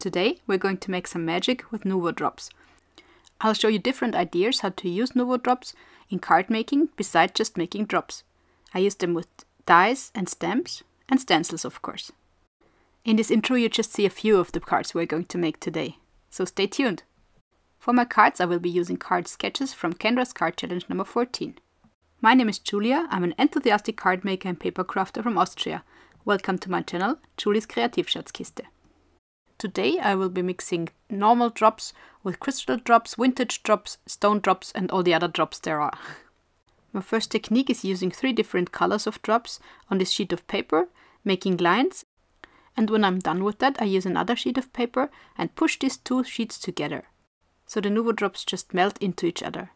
Today we're going to make some magic with Nuvo Drops. I'll show you different ideas how to use Nuvo Drops in card making besides just making drops. I use them with dies and stamps and stencils, of course. In this intro you just see a few of the cards we're going to make today, so stay tuned. For my cards I will be using card sketches from Kendra's card challenge number 14. My name is Julia, I'm an enthusiastic card maker and paper crafter from Austria. Welcome to my channel, Julie's Kreativschatzkiste. Today I will be mixing normal drops with crystal drops, vintage drops, stone drops and all the other drops there are. My first technique is using 3 different colors of drops on this sheet of paper, making lines, and when I'm done with that I use another sheet of paper and push these 2 sheets together. So the Nuvo Drops just melt into each other.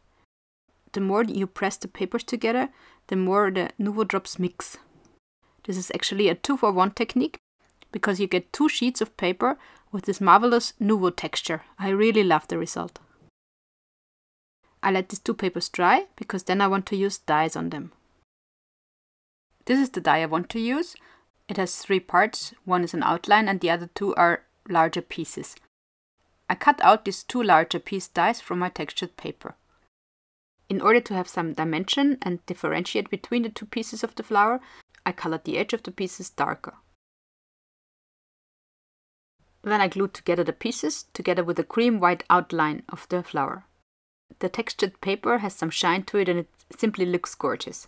The more you press the papers together, the more the Nuvo Drops mix. This is actually a 2-for-1 technique, because you get 2 sheets of paper with this marvelous Nuvo texture. I really love the result. I let these 2 papers dry, because then I want to use dies on them. This is the die I want to use. It has 3 parts, one is an outline and the other 2 are larger pieces. I cut out these 2 larger piece dies from my textured paper. In order to have some dimension and differentiate between the 2 pieces of the flower, I colored the edge of the pieces darker. Then I glued together the pieces, together with the cream white outline of the flower. The textured paper has some shine to it and it simply looks gorgeous.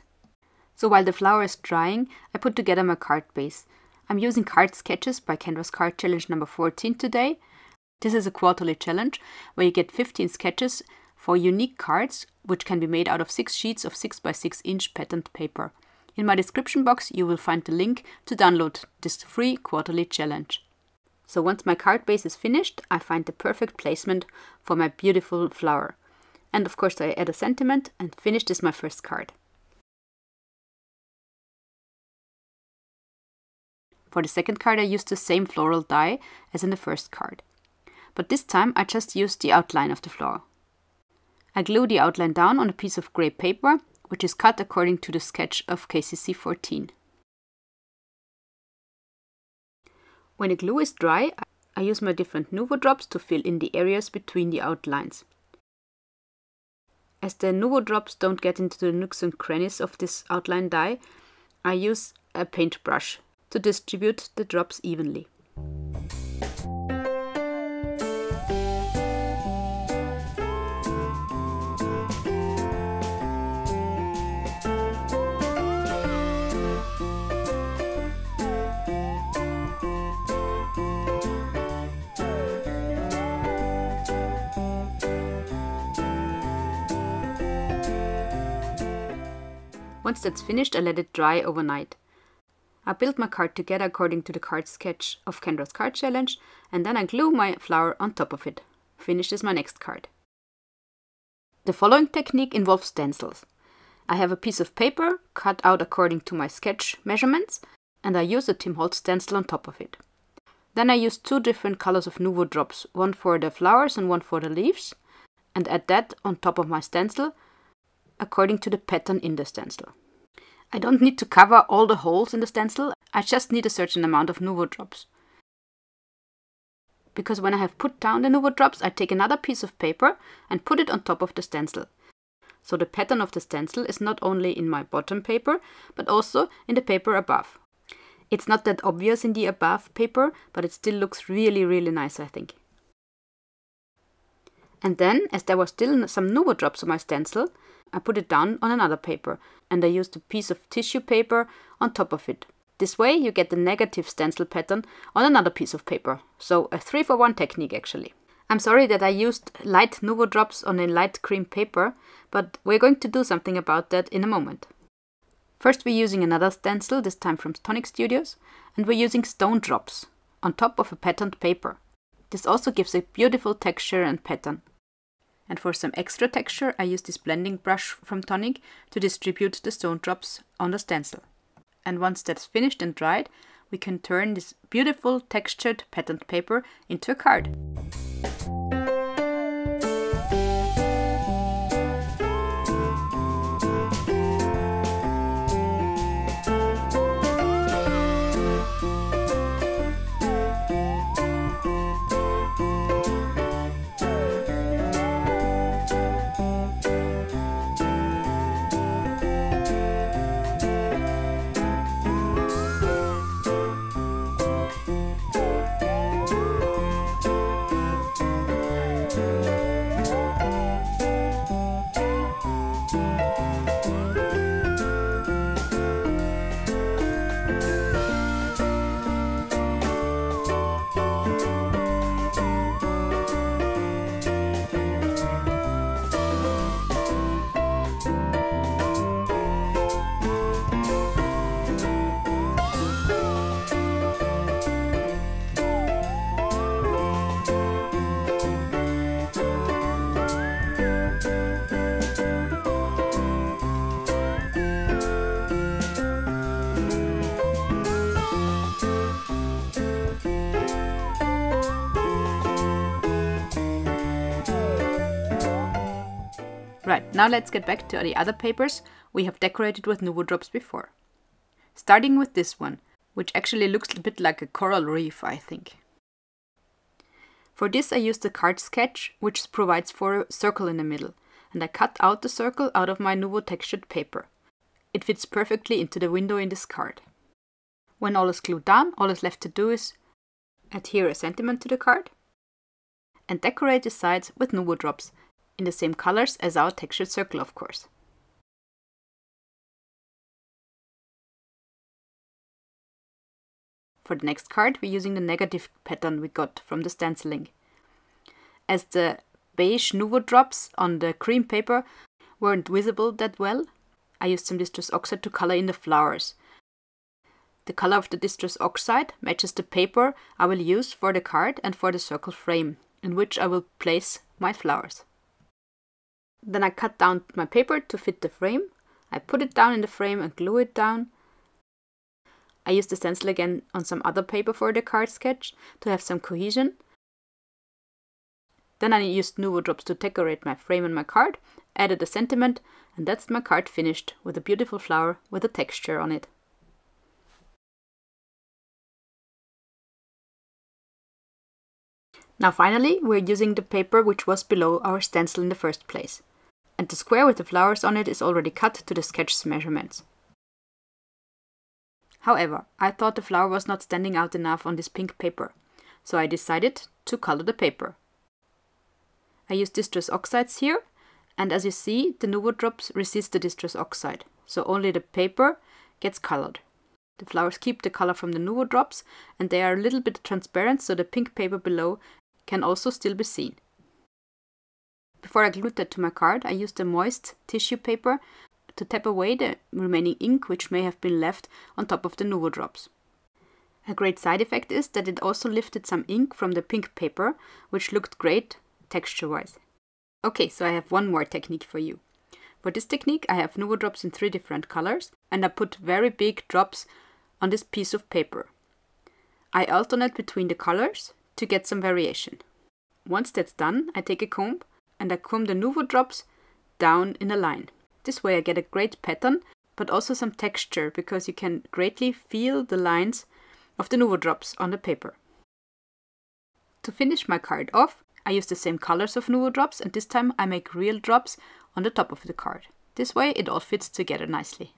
So while the flower is drying, I put together my card base. I'm using card sketches by Kendra's card challenge number 14 today. This is a quarterly challenge where you get 15 sketches for unique cards, which can be made out of 6 sheets of 6x6 inch patterned paper. In my description box you will find the link to download this free quarterly challenge. So once my card base is finished, I find the perfect placement for my beautiful flower. And of course I add a sentiment and finish this my first card. For the second card I used the same floral die as in the first card. But this time I just used the outline of the flower. I glue the outline down on a piece of grey paper, which is cut according to the sketch of KCC 14. When the glue is dry, I use my different Nuvo Drops to fill in the areas between the outlines. As the Nuvo Drops don't get into the nooks and crannies of this outline die, I use a paintbrush to distribute the drops evenly. Once that's finished, I let it dry overnight. I build my card together according to the card sketch of Kendra's card challenge, and then I glue my flower on top of it. Finished is my next card. The following technique involves stencils. I have a piece of paper cut out according to my sketch measurements, and I use a Tim Holtz stencil on top of it. Then I use 2 different colors of Nuvo Drops, one for the flowers and one for the leaves, and add that on top of my stencil according to the pattern in the stencil. I don't need to cover all the holes in the stencil, I just need a certain amount of Nuvo Drops. Because when I have put down the Nuvo Drops, I take another piece of paper and put it on top of the stencil. So the pattern of the stencil is not only in my bottom paper, but also in the paper above. It's not that obvious in the above paper, but it still looks really nice, I think. And then, as there was still some Nuvo Drops on my stencil, I put it down on another paper and I used a piece of tissue paper on top of it. This way you get the negative stencil pattern on another piece of paper. So a 3-for-1 technique actually. I'm sorry that I used light Nuvo Drops on a light cream paper, but we're going to do something about that in a moment. First we're using another stencil, this time from Tonic Studios, and we're using stone drops on top of a patterned paper. This also gives a beautiful texture and pattern. And for some extra texture I use this blending brush from Tonic to distribute the stone drops on the stencil. And once that's finished and dried, we can turn this beautiful textured patterned paper into a card. Right, now let's get back to the other papers we have decorated with Nuvo Drops before. Starting with this one, which actually looks a bit like a coral reef, I think. For this I used the card sketch, which provides for a circle in the middle, and I cut out the circle out of my Nuvo textured paper. It fits perfectly into the window in this card. When all is glued down, all is left to do is adhere a sentiment to the card and decorate the sides with Nuvo Drops in the same colors as our textured circle, of course. For the next card, we're using the negative pattern we got from the stenciling. As the beige Nuvo Drops on the cream paper weren't visible that well, I used some Distress Oxide to color in the flowers. The color of the Distress Oxide matches the paper I will use for the card and for the circle frame, in which I will place my flowers. Then I cut down my paper to fit the frame. I put it down in the frame and glue it down. I used the stencil again on some other paper for the card sketch to have some cohesion. Then I used Nuvo Drops to decorate my frame and my card, added a sentiment, and that's my card finished with a beautiful flower with a texture on it. Now finally, we're using the paper which was below our stencil in the first place. And the square with the flowers on it is already cut to the sketch's measurements. However, I thought the flower was not standing out enough on this pink paper, so I decided to color the paper. I used Distress Oxides here, and as you see, the Nuvo Drops resist the Distress Oxide, so only the paper gets colored. The flowers keep the color from the Nuvo Drops, and they are a little bit transparent, so the pink paper below can also still be seen. Before I glued that to my card, I used a moist tissue paper to tap away the remaining ink which may have been left on top of the Nuvo Drops. A great side effect is that it also lifted some ink from the pink paper, which looked great texture-wise. Okay, so I have one more technique for you. For this technique I have Nuvo Drops in 3 different colors, and I put very big drops on this piece of paper. I alternate between the colors to get some variation. Once that's done, I take a comb and I comb the Nuvo Drops down in a line. This way I get a great pattern, but also some texture, because you can greatly feel the lines of the Nuvo Drops on the paper. To finish my card off, I use the same colors of Nuvo Drops, and this time I make real drops on the top of the card. This way it all fits together nicely.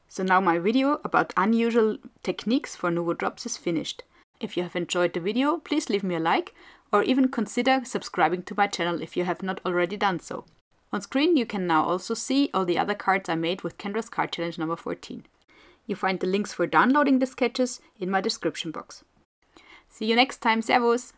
So now my video about unusual techniques for Nuvo Drops is finished. If you have enjoyed the video, please leave me a like, or even consider subscribing to my channel if you have not already done so. On screen you can now also see all the other cards I made with Kendra's Card Challenge number 14. You find the links for downloading the sketches in my description box. See you next time, servus!